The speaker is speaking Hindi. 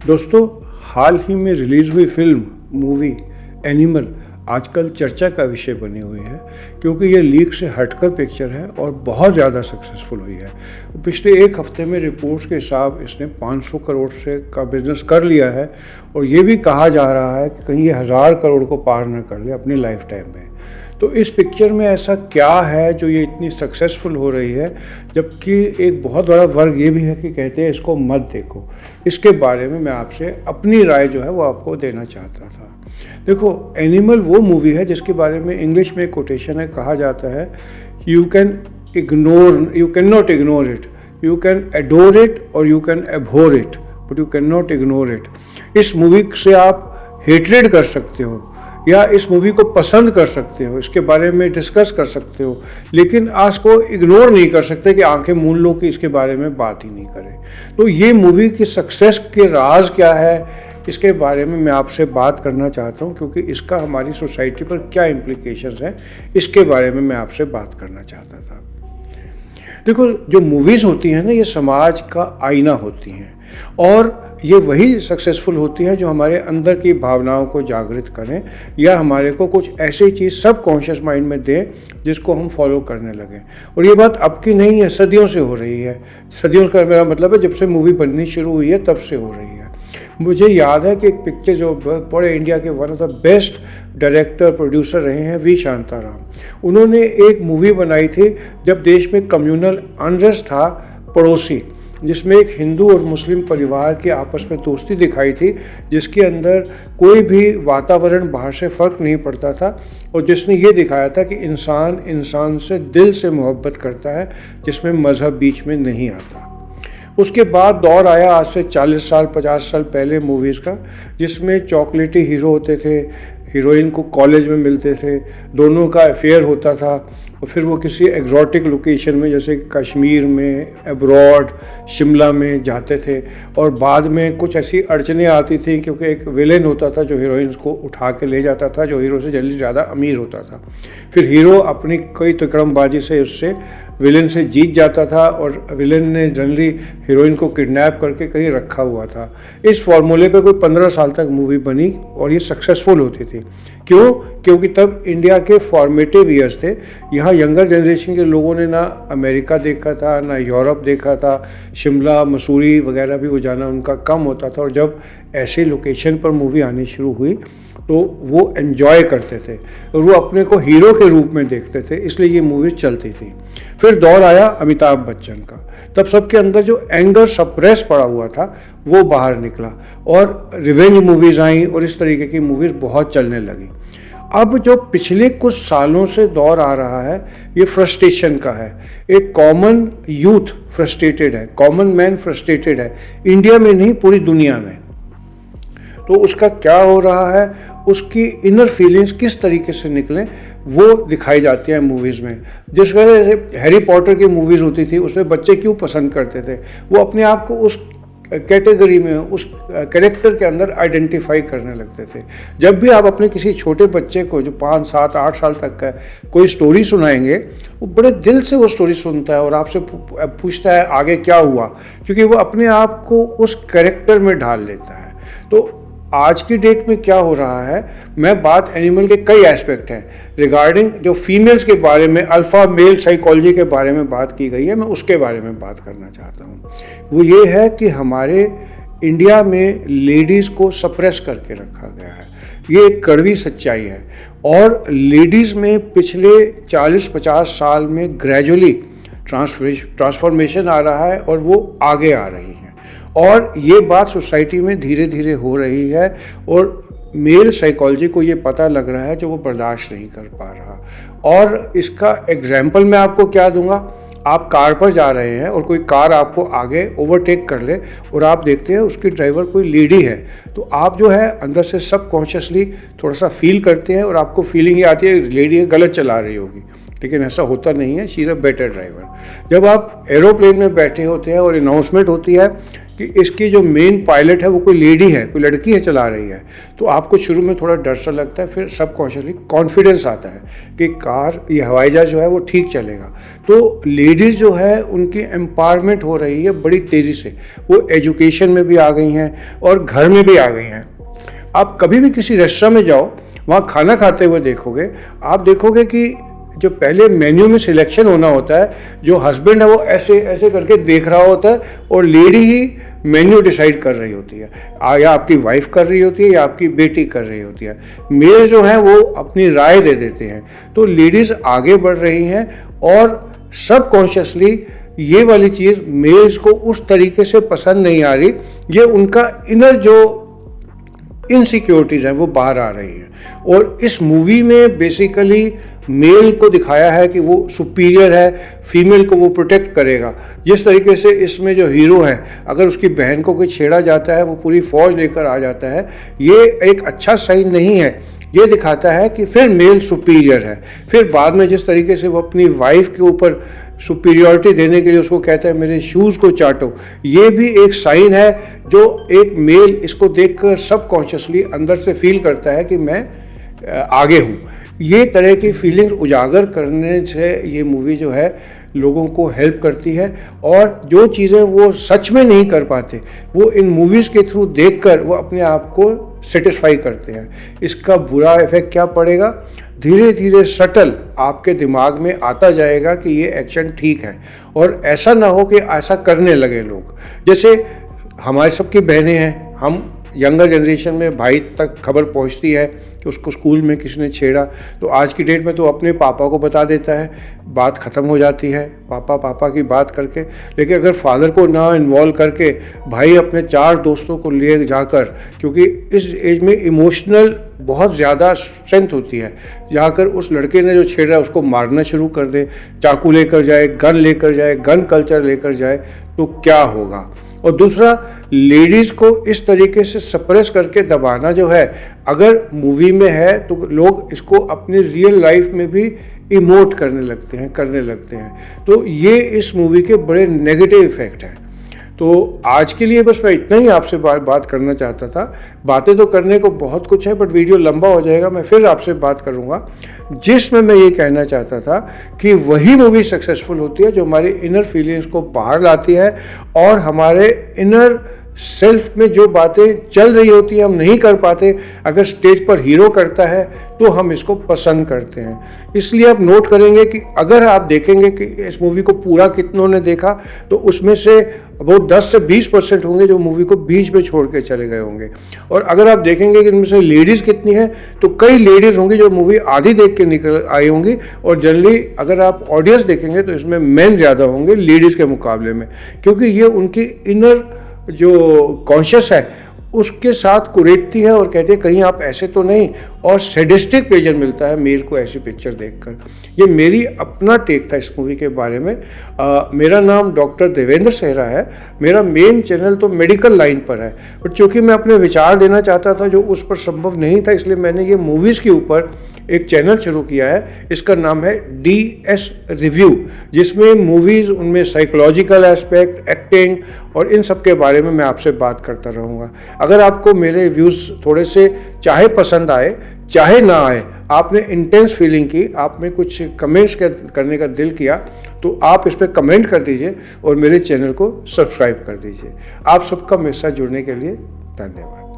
दोस्तों, हाल ही में रिलीज़ हुई फिल्म मूवी एनिमल आजकल चर्चा का विषय बनी हुई है, क्योंकि ये लीक से हटकर पिक्चर है और बहुत ज़्यादा सक्सेसफुल हुई है। पिछले एक हफ्ते में रिपोर्ट्स के हिसाब इसने 500 करोड़ से का बिजनेस कर लिया है और ये भी कहा जा रहा है कि कहीं ये 1000 करोड़ को पार न कर ले अपनी लाइफ टाइम में। तो इस पिक्चर में ऐसा क्या है जो ये इतनी सक्सेसफुल हो रही है, जबकि एक बहुत बड़ा वर्ग ये भी है कि कहते हैं इसको मत देखो। इसके बारे में मैं आपसे अपनी राय जो है वो आपको देना चाहता था। देखो, एनिमल वो मूवी है जिसके बारे में इंग्लिश में कोटेशन है, कहा जाता है you can not ignore it, you can adore it और you can abhor it but you can not ignore it. इस मूवी से आप हेट्रेड कर सकते हो या इस मूवी को पसंद कर सकते हो, इसके बारे में डिस्कस कर सकते हो, लेकिन आज को इग्नोर नहीं कर सकते कि आंखें मूंद लो कि इसके बारे में बात ही नहीं करें। तो ये मूवी की सक्सेस के राज क्या है, इसके बारे में मैं आपसे बात करना चाहता हूँ, क्योंकि इसका हमारी सोसाइटी पर क्या इम्प्लीकेशंस हैं, इसके बारे में मैं आपसे बात करना चाहता था। देखो, जो मूवीज़ होती हैं ना, ये समाज का आईना होती हैं और ये वही सक्सेसफुल होती है जो हमारे अंदर की भावनाओं को जागृत करें या हमारे को कुछ ऐसी चीज़ सब कॉन्शियस माइंड में दें जिसको हम फॉलो करने लगें। और ये बात अब की नहीं है, सदियों से हो रही है। सदियों का मेरा मतलब है जब से मूवी बननी शुरू हुई है तब से हो रही है। मुझे याद है कि एक पिक्चर जो पूरे इंडिया के one of the best director producer रहे हैं वी शांताराम, उन्होंने एक मूवी बनाई थी जब देश में कम्युनल अनरेस्ट था, पड़ोसी, जिसमें एक हिंदू और मुस्लिम परिवार के आपस में दोस्ती दिखाई थी, जिसके अंदर कोई भी वातावरण बाहर से फ़र्क नहीं पड़ता था और जिसने ये दिखाया था कि इंसान इंसान से दिल से मोहब्बत करता है, जिसमें मज़हब बीच में नहीं आता। उसके बाद दौर आया आज से 40 साल 50 साल पहले मूवीज़ का, जिसमें चॉकलेटी हीरो होते थे, हीरोइन को कॉलेज में मिलते थे, दोनों का अफेयर होता था और फिर वो किसी एग्जॉटिक लोकेशन में जैसे कश्मीर में, अब्रॉड, शिमला में जाते थे और बाद में कुछ ऐसी अड़चनें आती थी क्योंकि एक विलेन होता था जो हीरोइंस को उठा के ले जाता था, जो हीरो से जल्दी ज़्यादा अमीर होता था। फिर हीरो अपनी कई तिकड़मबाजी से उससे विलेन से जीत जाता था और विलेन ने जनरली हीरोइन को किडनैप करके कहीं रखा हुआ था। इस फॉर्मूले पे कोई 15 साल तक मूवी बनी और ये सक्सेसफुल होती थी। क्यों? क्योंकि तब इंडिया के फॉर्मेटिव ईयर्स थे। यहाँ यंगर जनरेशन के लोगों ने ना अमेरिका देखा था, ना यूरोप देखा था, शिमला मसूरी वगैरह भी वो जाना उनका कम होता था और जब ऐसे लोकेशन पर मूवी आनी शुरू हुई तो वो एन्जॉय करते थे और वो अपने को हीरो के रूप में देखते थे, इसलिए ये मूवी चलती थी। फिर दौर आया अमिताभ बच्चन का, तब सबके अंदर जो एंगर सप्रेस पड़ा हुआ था वो बाहर निकला और रिवेंज मूवीज़ आई और इस तरीके की मूवीज़ बहुत चलने लगी। अब जो पिछले कुछ सालों से दौर आ रहा है ये फ्रस्ट्रेशन का है। एक कॉमन यूथ फ्रस्ट्रेटेड है, कॉमन मैन फ्रस्ट्रेटेड है, इंडिया में नहीं पूरी दुनिया में। तो उसका क्या हो रहा है, उसकी इनर फीलिंग्स किस तरीके से निकलें वो दिखाई जाती है मूवीज़ में। जिस तरह हैरी पॉटर की मूवीज़ होती थी उसमें बच्चे क्यों पसंद करते थे, वो अपने आप को उस कैटेगरी में, उस कैरेक्टर के अंदर आइडेंटिफाई करने लगते थे। जब भी आप अपने किसी छोटे बच्चे को जो 5 7 8 साल तक का कोई स्टोरी सुनाएंगे, वो बड़े दिल से वो स्टोरी सुनता है और आपसे पूछता है आगे क्या हुआ, क्योंकि वो अपने आप को उस कैरेक्टर में ढाल लेता है। तो आज की डेट में क्या हो रहा है, मैं बात एनिमल के कई एस्पेक्ट हैं रिगार्डिंग जो फीमेल्स के बारे में, अल्फ़ा मेल साइकोलॉजी के बारे में बात की गई है, मैं उसके बारे में बात करना चाहता हूँ। वो ये है कि हमारे इंडिया में लेडीज़ को सप्रेस करके रखा गया है, ये एक कड़वी सच्चाई है और लेडीज़ में पिछले 40-50 साल में ग्रेजुअली ट्रांसफॉर्मेशन आ रहा है और वो आगे आ रही है और ये बात सोसाइटी में धीरे धीरे हो रही है और मेल साइकोलॉजी को ये पता लग रहा है जो वो बर्दाश्त नहीं कर पा रहा। और इसका एग्जाम्पल मैं आपको क्या दूंगा, आप कार पर जा रहे हैं और कोई कार आपको आगे ओवरटेक कर ले और आप देखते हैं उसकी ड्राइवर कोई लेडी है, तो आप जो है अंदर से सबकॉन्शियसली थोड़ा सा फील करते हैं और आपको फीलिंग ये आती है लेडी गलत चला रही होगी, लेकिन ऐसा होता नहीं है। She is a better driver. जब आप एरोप्लेन में बैठे होते हैं और अनाउंसमेंट होती है कि इसकी जो मेन पायलट है वो कोई लेडी है, कोई लड़की है चला रही है, तो आपको शुरू में थोड़ा डर सा लगता है, फिर सबकॉन्शियसली कॉन्फिडेंस आता है कि कार, ये हवाई जहाज जो है वो ठीक चलेगा। तो लेडीज़ जो है उनकी एम्पावरमेंट हो रही है बड़ी तेज़ी से। वो एजुकेशन में भी आ गई हैं और घर में भी आ गई हैं। आप कभी भी किसी रेस्टोरेंट में जाओ, वहाँ खाना खाते हुए देखोगे, आप देखोगे कि जो पहले मेन्यू में सिलेक्शन होना होता है, जो हस्बैंड है वो ऐसे ऐसे करके देख रहा होता है और लेडी ही मेन्यू डिसाइड कर रही होती है, या आपकी वाइफ कर रही होती है या आपकी बेटी कर रही होती है। मेल जो है वो अपनी राय दे देते हैं। तो लेडीज़ आगे बढ़ रही हैं और सबकॉन्शियसली ये वाली चीज़ मेल्स को उस तरीके से पसंद नहीं आ रही। ये उनका इनर जो इनसिक्योरिटीज़ हैं वो बाहर आ रही हैं। और इस मूवी में बेसिकली मेल को दिखाया है कि वो सुपीरियर है, फीमेल को वो प्रोटेक्ट करेगा। जिस तरीके से इसमें जो हीरो है, अगर उसकी बहन को कोई छेड़ा जाता है वो पूरी फौज लेकर आ जाता है, ये एक अच्छा साइन नहीं है। ये दिखाता है कि फिर मेल सुपीरियर है। फिर बाद में जिस तरीके से वो अपनी वाइफ के ऊपर सुपीरियरिटी देने के लिए उसको कहता है मेरे शूज़ को चाटो, ये भी एक साइन है जो एक मेल इसको देखकर सबकॉन्शियसली अंदर से फील करता है कि मैं आगे हूँ। ये तरह की फीलिंग उजागर करने से ये मूवी जो है लोगों को हेल्प करती है। और जो चीज़ें वो सच में नहीं कर पाते वो इन मूवीज़ के थ्रू देखकर वो अपने आप को सेटिस्फाई करते हैं। इसका बुरा इफेक्ट क्या पड़ेगा, धीरे धीरे सटल आपके दिमाग में आता जाएगा कि ये एक्शन ठीक है, और ऐसा ना हो कि ऐसा करने लगे लोग। जैसे हमारे सबकी बहनें हैं, हम यंगर जनरेशन में भाई तक खबर पहुंचती है कि उसको स्कूल में किसी ने छेड़ा, तो आज की डेट में तो अपने पापा को बता देता है, बात ख़त्म हो जाती है पापा पापा की बात करके। लेकिन अगर फादर को ना इन्वॉल्व करके भाई अपने 4 दोस्तों को ले जाकर, क्योंकि इस एज में इमोशनल बहुत ज़्यादा स्ट्रेंथ होती है, जाकर उस लड़के ने जो छेड़ा है उसको मारना शुरू कर दे, चाकू लेकर जाए, गन लेकर जाए, गन कल्चर लेकर जाए, तो क्या होगा। और दूसरा, लेडीज़ को इस तरीके से सप्रेस करके दबाना जो है, अगर मूवी में है तो लोग इसको अपनी रियल लाइफ में भी इमोट करने लगते हैं। तो ये इस मूवी के बड़े नेगेटिव इफ़ेक्ट हैं। तो आज के लिए बस मैं इतना ही आपसे बात करना चाहता था। बातें तो करने को बहुत कुछ है, बट वीडियो लंबा हो जाएगा, मैं फिर आपसे बात करूंगा। जिसमें मैं ये कहना चाहता था कि वही मूवी सक्सेसफुल होती है जो हमारी इनर फीलिंग्स को बाहर लाती है और हमारे इनर सेल्फ में जो बातें चल रही होती है हम नहीं कर पाते, अगर स्टेज पर हीरो करता है तो हम इसको पसंद करते हैं। इसलिए आप नोट करेंगे कि अगर आप देखेंगे कि इस मूवी को पूरा कितनों ने देखा, तो उसमें से वो 10 से 20% होंगे जो मूवी को बीच में छोड़ के चले गए होंगे। और अगर आप देखेंगे कि इनमें से लेडीज़ कितनी है, तो कई लेडीज़ होंगी जो मूवी आधी देख के निकल आई होंगी। और जनरली अगर आप ऑडियंस देखेंगे तो इसमें मेन ज़्यादा होंगे लेडीज़ के मुकाबले में, क्योंकि ये उनकी इनर जो कॉन्शियस है उसके साथ कुरेदती है और कहते हैं कहीं आप ऐसे तो नहीं, और सैडिस्टिक प्लेजर मिलता है मेल को ऐसी पिक्चर देखकर। ये मेरी अपना टेक था इस मूवी के बारे में। मेरा नाम डॉक्टर देवेंद्र सेहरा है। मेरा मेन चैनल तो मेडिकल लाइन पर है, बट चूँकि मैं अपने विचार देना चाहता था जो उस पर संभव नहीं था, इसलिए मैंने ये मूवीज़ के ऊपर एक चैनल शुरू किया है। इसका नाम है DS रिव्यू, जिसमें मूवीज़, उनमें साइकोलॉजिकल एस्पेक्ट, एक्टिंग और इन सब के बारे में मैं आपसे बात करता रहूँगा। अगर आपको मेरे व्यूज़ थोड़े से चाहे पसंद आए चाहे ना आए, आपने इंटेंस फीलिंग की, आप में कुछ कमेंट्स करने का दिल किया, तो आप इस पर कमेंट कर दीजिए और मेरे चैनल को सब्सक्राइब कर दीजिए। आप सबका मेरे साथ जुड़ने के लिए धन्यवाद।